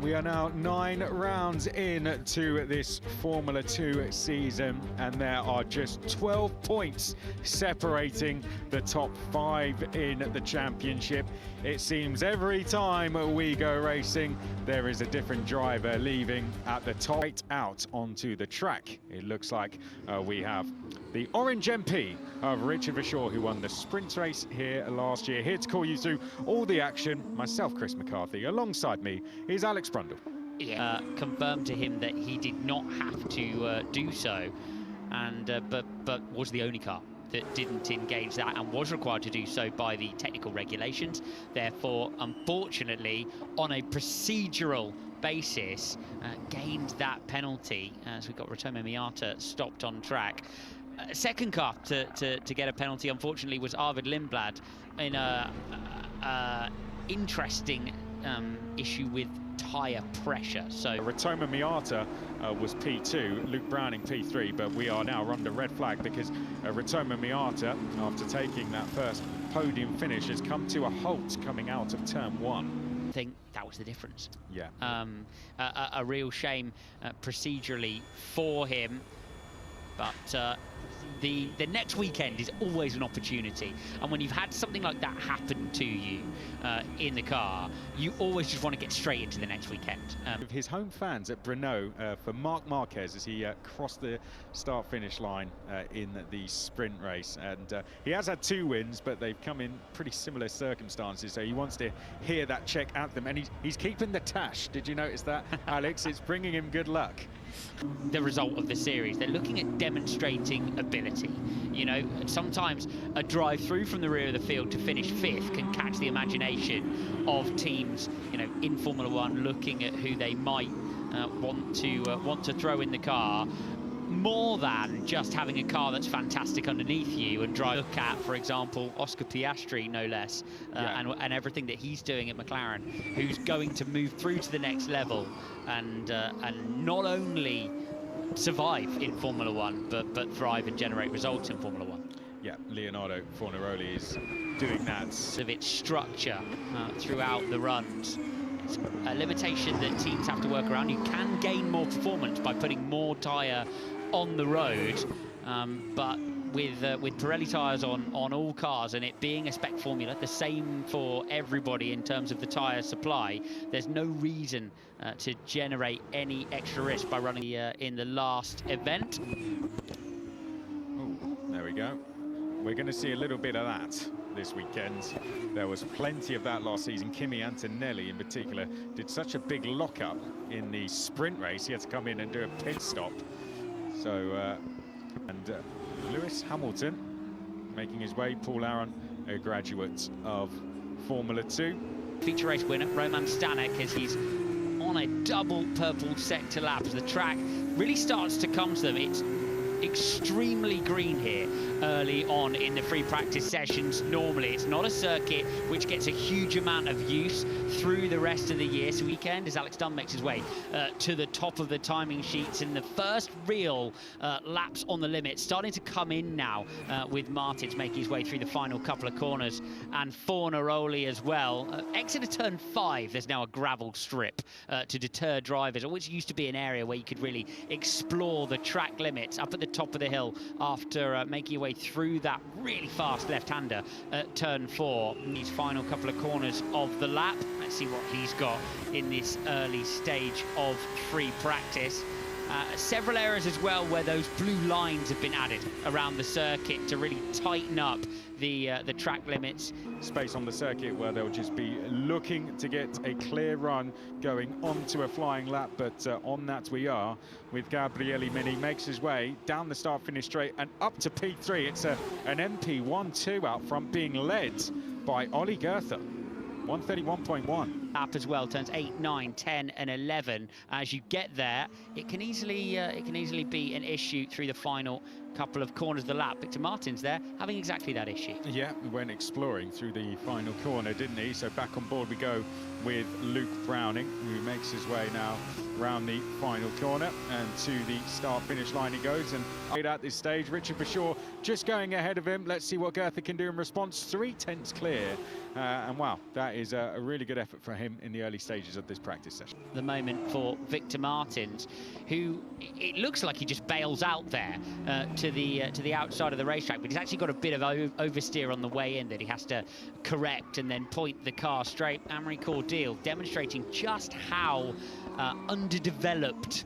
We are now 9 rounds into this Formula 2 season, and there are just 12 points separating the top 5 in the championship. It seems every time we go racing, there is a different driver leaving at the top. Right out onto the track. It looks like we have the Orange MP of Richard Verschoor, who won the sprint race here last year. Here to call you through all the action, myself, Chris McCarthy. Alongside me is Alex Brundle. Yeah, confirmed to him that he did not have to do so, and but was the only car that didn't engage that and was required to do so by the technical regulations. Therefore, unfortunately, on a procedural basis, gained that penalty as we got Ritomo Miata stopped on track. Second car to get a penalty, unfortunately, was Arvid Lindblad in a interesting issue with tyre pressure. So Ritomo Miata was P2, Luke Browning P3, but we are now under red flag because Ritomo Miata, after taking that first podium finish, has come to a halt coming out of turn 1. I think that was the difference. Yeah. A real shame procedurally for him, but the next weekend is always an opportunity, and when you've had something like that happen to you in the car, you always just want to get straight into the next weekend. His home fans at Brno for Marc Marquez as he crossed the start-finish line in the sprint race, and he has had 2 wins, but they've come in pretty similar circumstances, so he wants to hear that Czech anthem, and he's keeping the tash. Did you notice that, Alex? It's bringing him good luck. The result of the series, they're looking at demonstrating ability. You know, sometimes a drive through from the rear of the field to finish 5th can catch the imagination of teams, you know, in Formula 1, looking at who they might want to throw in the car, more than just having a car that's fantastic underneath you and drive. Look at, for example, Oscar Piastri, no less, and everything that he's doing at McLaren, who's going to move through to the next level and not only survive in Formula 1, but thrive and generate results in Formula 1. Yeah, Leonardo Fornaroli is doing that. Of its structure throughout the runs. It's a limitation that teams have to work around. You can gain more performance by putting more tyre on the road, but with Pirelli tyres on all cars, and it being a spec formula, the same for everybody in terms of the tyre supply, there's no reason to generate any extra risk by running in the last event. Oh, there we go. We're going to see a little bit of that this weekend. There was plenty of that last season. Kimi Antonelli in particular did such a big lockup in the sprint race, he had to come in and do a pit stop. So Lewis Hamilton making his way, Paul Aron, a graduate of Formula 2. Feature race winner Roman Stanek, as he's on a double purple sector lap as the track really starts to come to them. It's extremely green here early on in the free practice sessions. Normally it's not a circuit which gets a huge amount of use through the rest of the year. So weekend, as Alex Dunn makes his way to the top of the timing sheets, and the first real laps on the limit starting to come in now, with Martins making his way through the final couple of corners, and Fornaroli as well. Exit of turn 5, there's now a gravel strip to deter drivers, which used to be an area where you could really explore the track limits up at the top of the hill after making your way through that really fast left-hander at turn 4. These final couple of corners of the lap. Let's see what he's got in this early stage of free practice. Several areas as well where those blue lines have been added around the circuit to really tighten up the track limits. Space on the circuit where they'll just be looking to get a clear run going onto a flying lap, but on that we are, with Gabriele Mini makes his way down the start-finish straight and up to P3. It's an MP 1-2 out front, being led by Ollie Goethe. 131.1. Up as well, turns 8, 9, 10 and 11. As you get there, it can easily be an issue through the final couple of corners of the lap. Victor Martins there having exactly that issue. Yeah, he went exploring through the final corner, didn't he? So back on board we go with Luke Browning, who makes his way now round the final corner, and to the start-finish line he goes. And at this stage, Richard Bashaw just going ahead of him. Let's see what Goethe can do in response. 3/10 clear, and wow, that is a really good effort for him in the early stages of this practice session. The moment for Victor Martins, who it looks like he just bails out there to the outside of the racetrack, but he's actually got a bit of oversteer on the way in that he has to correct and then point the car straight. Amaury Cordeel demonstrating just how underdeveloped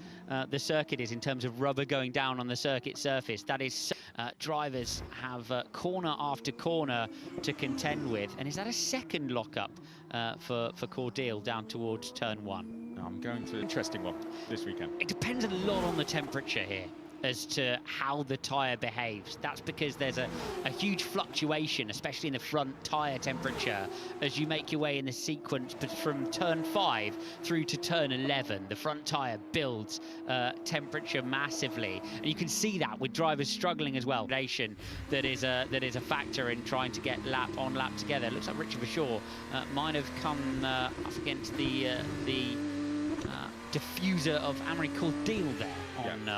the circuit is in terms of rubber going down on the circuit surface. That is, drivers have corner after corner to contend with. And is that a second lockup for Cordeel down towards turn 1? I'm going to an interesting one this weekend. It depends a lot on the temperature here as to how the tyre behaves. That's because there's a huge fluctuation, especially in the front tyre temperature, as you make your way in the sequence from turn 5 through to turn 11. The front tyre builds temperature massively, and you can see that with drivers struggling as well. That is a factor in trying to get lap on lap together. It looks like Richard Bashaw might have come up against the diffuser of Amaury Cordeel there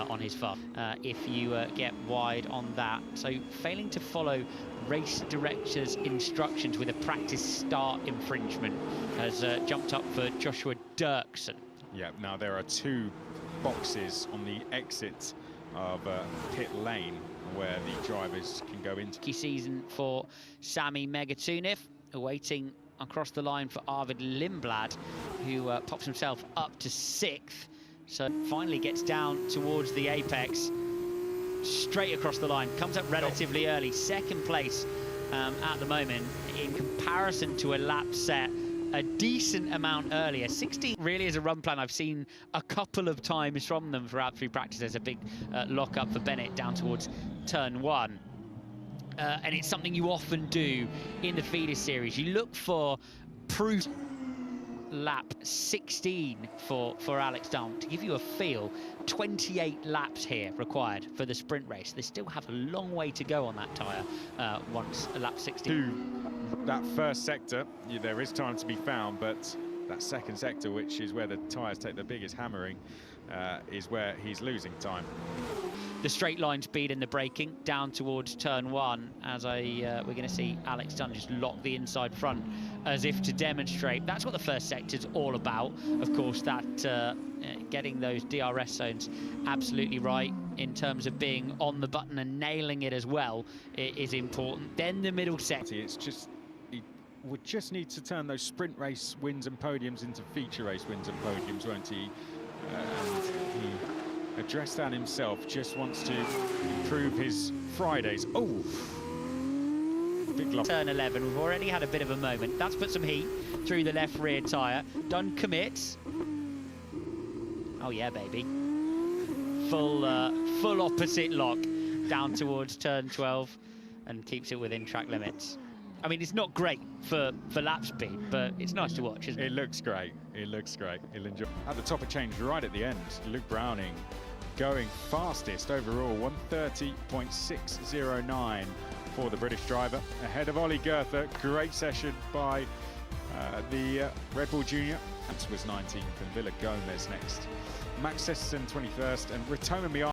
on his far. If you get wide on that, so failing to follow race director's instructions with a practice start infringement has jumped up for Joshua Dirksen. Yeah, now there are 2 boxes on the exit of pit lane where the drivers can go into. Key season for Sami Megatuniv, awaiting across the line for Arvid Lindblad, who pops himself up to 6th. So finally gets down towards the apex, straight across the line, comes up relatively early, 2nd place at the moment in comparison to a lap set a decent amount earlier. 16 really is a run plan I've seen a couple of times from them throughout 3 practices. There's a big lock-up for Bennett down towards turn 1. And it's something you often do in the feeder series. You look for Prix lap 16 for Alex Dunn. To give you a feel, 28 laps here required for the sprint race. They still have a long way to go on that tyre once lap 16. To that first sector, there is time to be found, but that second sector, which is where the tyres take the biggest hammering, is where he's losing time. The straight line speed and the braking down towards turn 1, as we're going to see Alex Dunn just lock the inside front as if to demonstrate. That's what the first sector's all about. Of course, that getting those DRS zones absolutely right in terms of being on the button and nailing it as well is important. Then the middle sector. It's just, he would just need to turn those sprint race wins and podiums into feature race wins and podiums, won't he? And he addressed that himself, just wants to improve his Fridays. Oh, big loss. Turn 11, we've already had a bit of a moment. That's put some heat through the left rear tyre. Dunn commits. Oh yeah, baby. Full opposite lock down towards turn 12 and keeps it within track limits. I mean, it's not great for lap speed, but it's nice to watch, isn't it? It looks great. It looks great. He'll enjoy. At the top of change, right at the end, Luke Browning going fastest overall, 1:30.609 for the British driver, ahead of Ollie Goethe. Great session by the Red Bull Junior. That was 19th, and Villa Gomez next. Max Sesson 21st, and Ritomo Miata